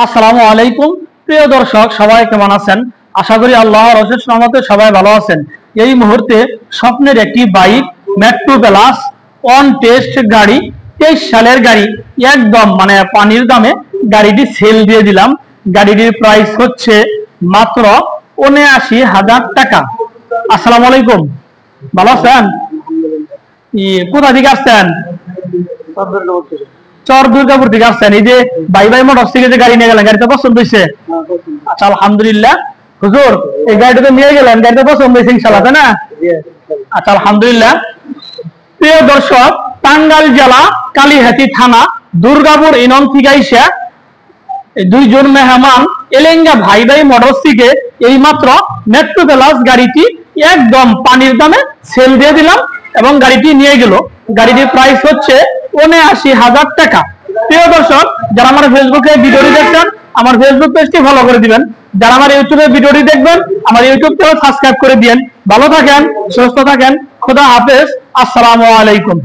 আসসালামু আলাইকুম প্রিয় দর্শক, সবাই কেমন আছেন? আশা করি আল্লাহর অশেষ রহমতে সবাই ভালো আছেন। এই মুহূর্তে স্বপ্নের একটি bike metro plus on test গাড়ি, 23 সালের গাড়ি, একদম পানির দামে গাড়িটি সেল দিয়ে দিলাম। গাড়িটির প্রাইস হচ্ছে মাত্র ৭৯,০০০ টাকা। আসসালামু আলাইকুম, ভালো আছেন? কোথা থেকে আসছেন? চর দুর্গাপুর থেকে আসছেন। এই যে ভাই ভাই মোটরস থেকে যে গাড়ি নিয়ে গেলেন, গাড়িটা পছন্দ হয়েছে? আচ্ছা, আলহামদুলিল্লাহ। হুজুর, এই গাড়িটা তো নিয়ে গেলেন, গাড়িটা পছন্দ হয়েছে ইনশাআল্লাহ, তাই না? আচ্ছা, আলহামদুলিল্লাহ। প্রিয় দর্শক, টাঙ্গাইল জেলা কালিহাতী থানা দুর্গাপুর ইউনিয়ন থেকে আইসা দুইজন মেহমান এলেঙ্গা ভাই ভাই মোটরস থেকে এই মাত্র মেট্রো প্লাস গাড়িটি একদম পানির দামে সেল দিয়ে দিলাম এবং গাড়িটি নিয়ে গেল। গাড়িটির প্রাইস হচ্ছে ৭৯,০০০ টাকা। প্রিয় দর্শক, যারা আমার ফেসবুকে ভিডিওটি দেখছেন, আমার ফেসবুক পেজটি ফলো করে দিবেন। যারা আমার ইউটিউবে ভিডিওটি দেখবেন, আমার ইউটিউবটাও সাবস্ক্রাইব করে দিবেন। ভালো থাকেন, সুস্থ থাকেন, খোদা হাফেজ, আসসালামু আলাইকুম।